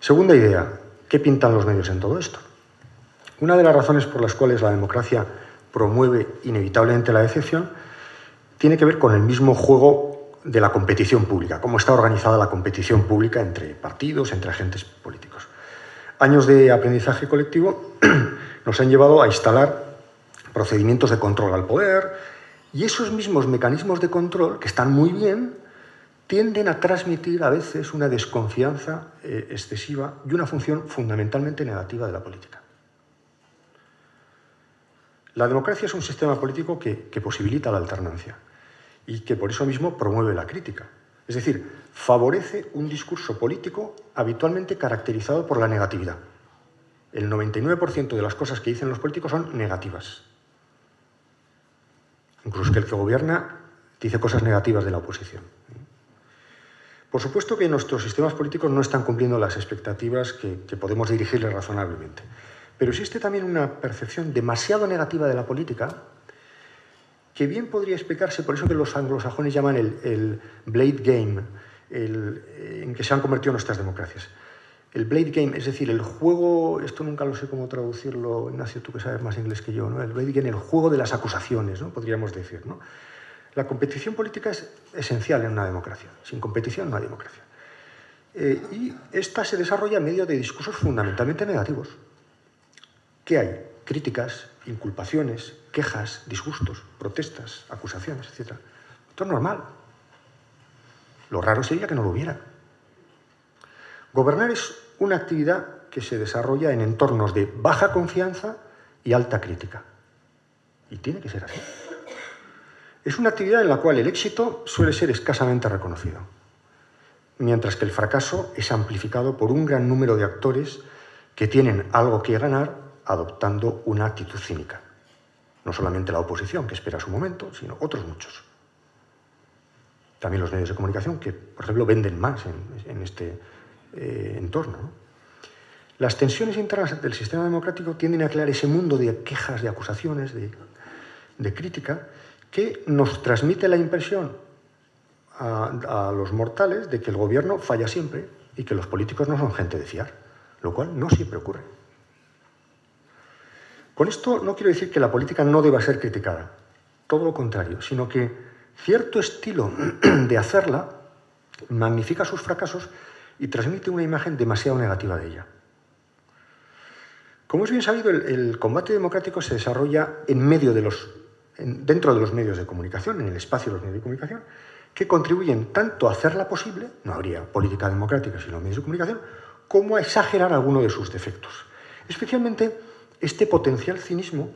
Segunda idea, ¿qué pintan los medios en todo esto? Una de las razones por las cuales la democracia promueve inevitablemente la decepción tiene que ver con el mismo juego de la competición pública, cómo está organizada la competición pública entre partidos, entre agentes políticos. Años de aprendizaje colectivo nos han llevado a instalar procedimientos de control al poder, y esos mismos mecanismos de control, que están muy bien, tienden a transmitir a veces una desconfianza excesiva y una función fundamentalmente negativa de la política. La democracia es un sistema político que posibilita la alternancia y que por eso mismo promueve la crítica. Es decir, favorece un discurso político habitualmente caracterizado por la negatividad. El 99% de las cosas que dicen los políticos son negativas. Incluso que el que gobierna dice cosas negativas de la oposición. Por supuesto que nuestros sistemas políticos no están cumpliendo las expectativas que podemos dirigirles razonablemente. Pero existe también una percepción demasiado negativa de la política que bien podría explicarse por eso que los anglosajones llaman el blade game, en que se han convertido nuestras democracias. El blade game, es decir, el juego, esto nunca lo sé cómo traducirlo, Ignacio, tú que sabes más inglés que yo, ¿no? El blade game, el juego de las acusaciones, ¿no? Podríamos decir, ¿no? La competición política es esencial en una democracia. Sin competición no hay democracia. Y esta se desarrolla en medio de discursos fundamentalmente negativos. ¿Qué hay? Críticas, inculpaciones, quejas, disgustos, protestas, acusaciones, etc. Esto es normal. Lo raro sería que no lo hubiera. Gobernar es una actividad que se desarrolla en entornos de baja confianza y alta crítica. Y tiene que ser así. Es una actividad en la cual el éxito suele ser escasamente reconocido, mientras que el fracaso es amplificado por un gran número de actores que tienen algo que ganar adoptando una actitud cínica. No solamente la oposición, que espera su momento, sino otros muchos. También los medios de comunicación, que, por ejemplo, venden más en este entorno, ¿no? Las tensiones internas del sistema democrático tienden a crear ese mundo de quejas, de acusaciones, de crítica, que nos transmite la impresión a los mortales de que el gobierno falla siempre y que los políticos no son gente de fiar, lo cual no siempre ocurre. Con esto no quiero decir que la política no deba ser criticada, todo lo contrario, sino que cierto estilo de hacerla magnifica sus fracasos y transmite una imagen demasiado negativa de ella. Como es bien sabido, el combate democrático se desarrolla dentro de los medios de comunicación, en el espacio de los medios de comunicación, que contribuyen tanto a hacerla posible, no habría política democrática sin los medios de comunicación, como a exagerar alguno de sus defectos. Especialmente este potencial cinismo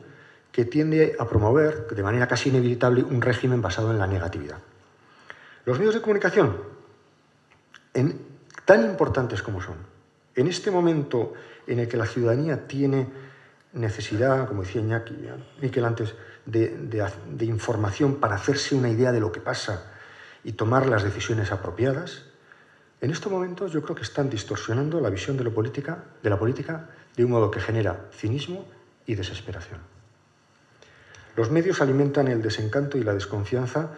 que tiende a promover de manera casi inevitable un régimen basado en la negatividad. Los medios de comunicación, tan importantes como son, en este momento en el que la ciudadanía tiene necesidad, como decía Iñaki, Miquel antes, de información para hacerse una idea de lo que pasa y tomar las decisiones apropiadas, en estos momentos yo creo que están distorsionando la visión de la política de un modo que genera cinismo y desesperación. Los medios alimentan el desencanto y la desconfianza.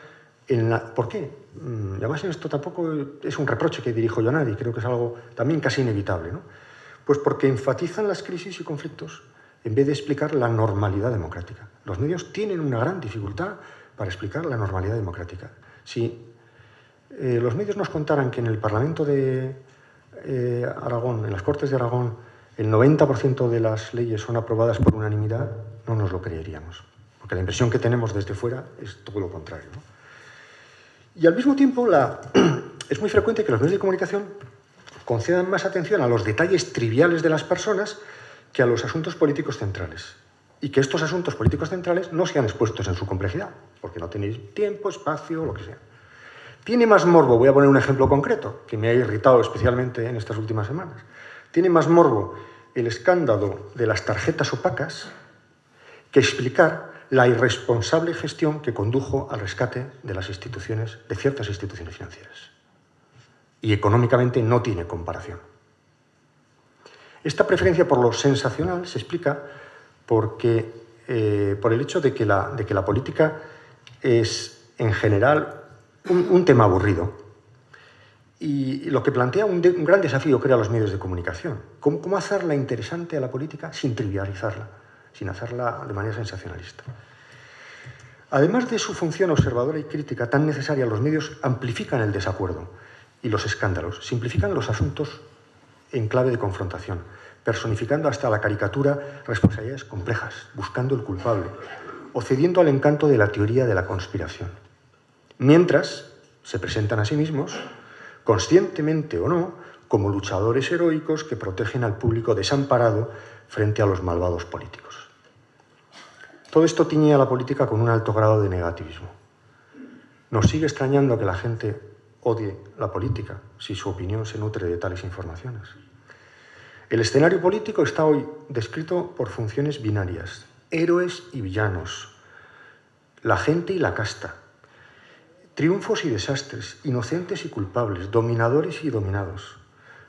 ¿Por qué? Y además esto tampoco es un reproche que dirijo yo a nadie, creo que es algo también casi inevitable, ¿no? Pues porque enfatizan las crisis y conflictos en vez de explicar la normalidad democrática. Los medios tienen una gran dificultad para explicar la normalidad democrática. Si los medios nos contaran que en el Parlamento de Aragón, en las Cortes de Aragón, el 90% de las leyes son aprobadas por unanimidad, no nos lo creeríamos, porque la impresión que tenemos desde fuera es todo lo contrario, ¿no? Y al mismo tiempo es muy frecuente que los medios de comunicación concedan más atención a los detalles triviales de las personas que a los asuntos políticos centrales. Y que estos asuntos políticos centrales no sean expuestos en su complejidad, porque no tenéis tiempo, espacio, lo que sea. Tiene más morbo, voy a poner un ejemplo concreto, que me ha irritado especialmente en estas últimas semanas. Tiene más morbo el escándalo de las tarjetas opacas que explicar la irresponsable gestión que condujo al rescate de las instituciones, de ciertas instituciones financieras. Y económicamente no tiene comparación. Esta preferencia por lo sensacional se explica por el hecho de que la política es, en general, un tema aburrido y lo que plantea un gran desafío, creo, a los medios de comunicación. ¿Cómo hacerla interesante a la política sin trivializarla, sin hacerla de manera sensacionalista? Además de su función observadora y crítica tan necesaria, los medios amplifican el desacuerdo y los escándalos, simplifican los asuntos en clave de confrontación, personificando hasta la caricatura responsabilidades complejas, buscando el culpable o cediendo al encanto de la teoría de la conspiración. Mientras se presentan a sí mismos, conscientemente o no, como luchadores heroicos que protegen al público desamparado frente a los malvados políticos. Todo esto tiñe a la política con un alto grado de negativismo. Nos sigue extrañando que la gente odie la política si su opinión se nutre de tales informaciones. El escenario político está hoy descrito por funciones binarias, héroes y villanos, la gente y la casta, triunfos y desastres, inocentes y culpables, dominadores y dominados,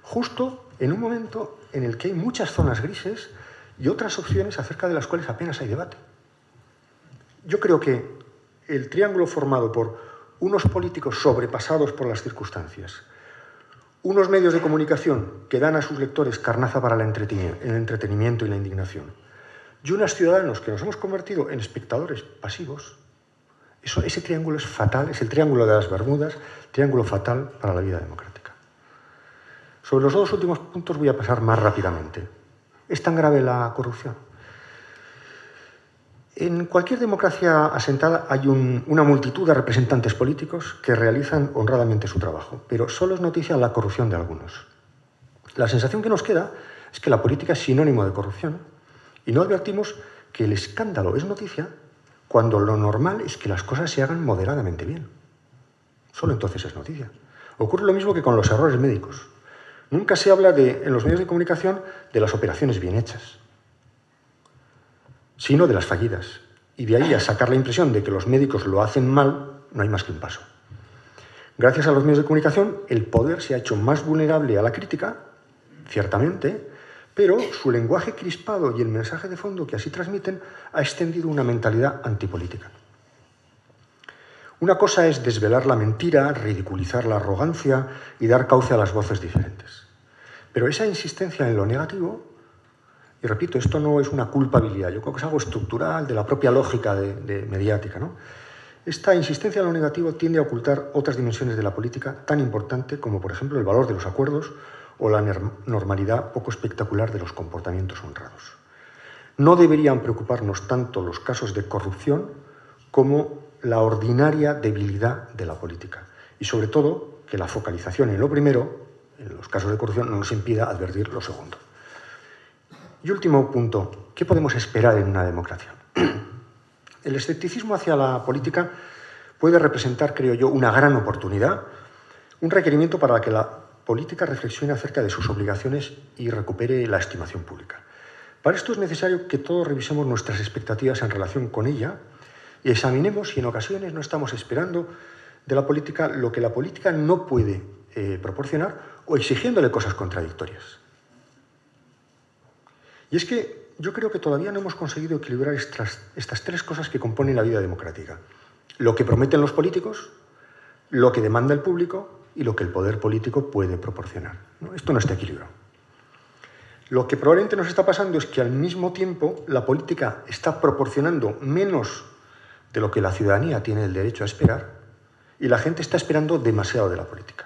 justo en un momento en el que hay muchas zonas grises y otras opciones acerca de las cuales apenas hay debate. Yo creo que el triángulo formado por unos políticos sobrepasados por las circunstancias, unos medios de comunicación que dan a sus lectores carnaza para el entretenimiento y la indignación, y unos ciudadanos que nos hemos convertido en espectadores pasivos, ese triángulo es fatal, es el triángulo de las Bermudas, triángulo fatal para la vida democrática. Sobre los dos últimos puntos voy a pasar más rápidamente. ¿Es tan grave la corrupción? En cualquier democracia asentada hay una multitud de representantes políticos que realizan honradamente su trabajo, pero solo es noticia la corrupción de algunos. La sensación que nos queda es que la política es sinónimo de corrupción y no advertimos que el escándalo es noticia cuando lo normal es que las cosas se hagan moderadamente bien. Solo entonces es noticia. Ocurre lo mismo que con los errores médicos. Nunca se habla en los medios de comunicación de las operaciones bien hechas, sino de las fallidas. Y de ahí a sacar la impresión de que los médicos lo hacen mal, no hay más que un paso. Gracias a los medios de comunicación, el poder se ha hecho más vulnerable a la crítica, ciertamente, pero su lenguaje crispado y el mensaje de fondo que así transmiten ha extendido una mentalidad antipolítica. Una cosa es desvelar la mentira, ridiculizar la arrogancia y dar cauce a las voces diferentes. Pero esa insistencia en lo negativo, y repito, esto no es una culpabilidad, yo creo que es algo estructural de la propia lógica mediática, ¿no? Esta insistencia en lo negativo tiende a ocultar otras dimensiones de la política tan importante como, por ejemplo, el valor de los acuerdos o la normalidad poco espectacular de los comportamientos honrados. No deberían preocuparnos tanto los casos de corrupción como la ordinaria debilidad de la política. Y sobre todo, que la focalización en lo primero, en los casos de corrupción, no nos impida advertir lo segundo. Y último punto, ¿qué podemos esperar en una democracia? El escepticismo hacia la política puede representar, creo yo, una gran oportunidad, un requerimiento para que la política reflexione acerca de sus obligaciones y recupere la estimación pública. Para esto es necesario que todos revisemos nuestras expectativas en relación con ella y examinemos si en ocasiones no estamos esperando de la política lo que la política no puede proporcionar o exigiéndole cosas contradictorias. Y es que yo creo que todavía no hemos conseguido equilibrar estas tres cosas que componen la vida democrática. Lo que prometen los políticos, lo que demanda el público y lo que el poder político puede proporcionar. ¿No? Esto no está equilibrado. Lo que probablemente nos está pasando es que al mismo tiempo la política está proporcionando menos de lo que la ciudadanía tiene el derecho a esperar y la gente está esperando demasiado de la política.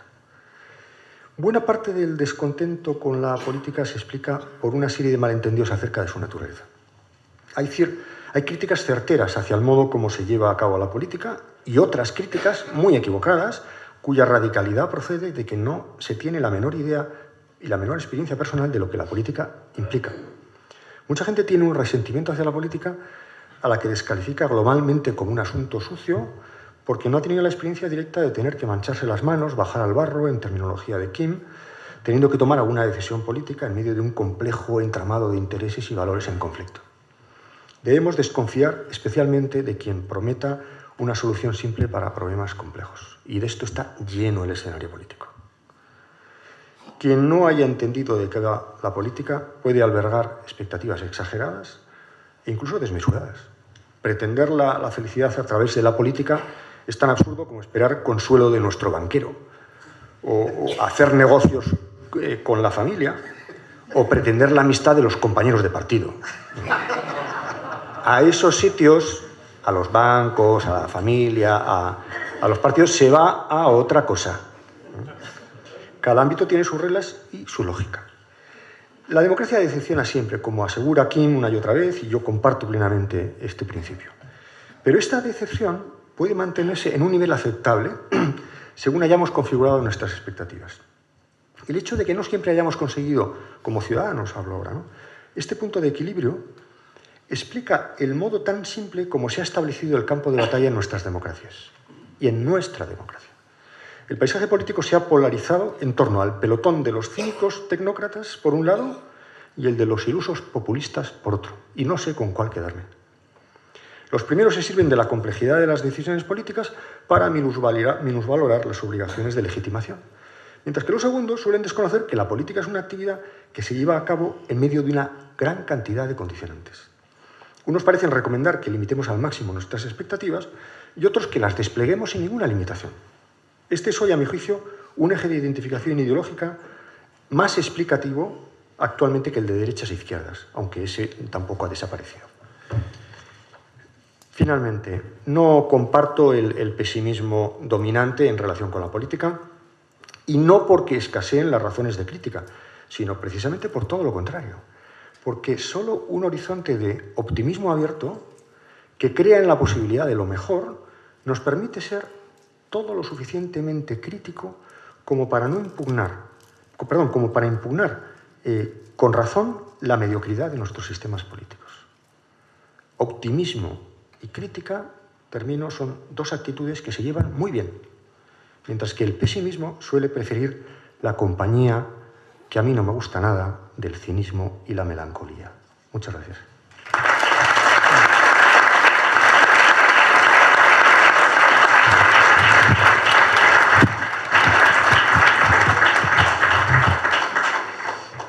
Buena parte del descontento con la política se explica por una serie de malentendidos acerca de su naturaleza. Hay críticas certeras hacia el modo como se lleva a cabo la política y otras críticas muy equivocadas cuya radicalidad procede de que no se tiene la menor idea y la menor experiencia personal de lo que la política implica. Mucha gente tiene un resentimiento hacia la política a la que descalifica globalmente como un asunto sucio porque no ha tenido la experiencia directa de tener que mancharse las manos, bajar al barro, en terminología de Kim, teniendo que tomar alguna decisión política en medio de un complejo entramado de intereses y valores en conflicto. Debemos desconfiar especialmente de quien prometa una solución simple para problemas complejos. Y de esto está lleno el escenario político. Quien no haya entendido de qué va la política puede albergar expectativas exageradas e incluso desmesuradas. Pretender la felicidad a través de la política es tan absurdo como esperar consuelo de nuestro banquero. o hacer negocios con la familia, o pretender la amistad de los compañeros de partido. A esos sitios, a los bancos, a la familia, a los partidos, se va a otra cosa. Cada ámbito tiene sus reglas y su lógica. La democracia decepciona siempre, como asegura Kim una y otra vez, y yo comparto plenamente este principio. Pero esta decepción puede mantenerse en un nivel aceptable según hayamos configurado nuestras expectativas. El hecho de que no siempre hayamos conseguido, como ciudadanos hablo ahora, ¿no?, este punto de equilibrio explica el modo tan simple como se ha establecido el campo de batalla en nuestras democracias y en nuestra democracia. El paisaje político se ha polarizado en torno al pelotón de los cínicos tecnócratas, por un lado, y el de los ilusos populistas, por otro. Y no sé con cuál quedarme. Los primeros se sirven de la complejidad de las decisiones políticas para minusvalorar las obligaciones de legitimación, mientras que los segundos suelen desconocer que la política es una actividad que se lleva a cabo en medio de una gran cantidad de condicionantes. Unos parecen recomendar que limitemos al máximo nuestras expectativas y otros que las despleguemos sin ninguna limitación. Este es hoy, a mi juicio, un eje de identificación ideológica más explicativo actualmente que el de derechas e izquierdas, aunque ese tampoco ha desaparecido. Finalmente, no comparto el pesimismo dominante en relación con la política, y no porque escaseen las razones de crítica, sino precisamente por todo lo contrario, porque solo un horizonte de optimismo abierto que crea en la posibilidad de lo mejor nos permite ser todo lo suficientemente crítico como para impugnar con razón la mediocridad de nuestros sistemas políticos. Optimismo y crítica, termino, son dos actitudes que se llevan muy bien, mientras que el pesimismo suele preferir la compañía, que a mí no me gusta nada, del cinismo y la melancolía. Muchas gracias.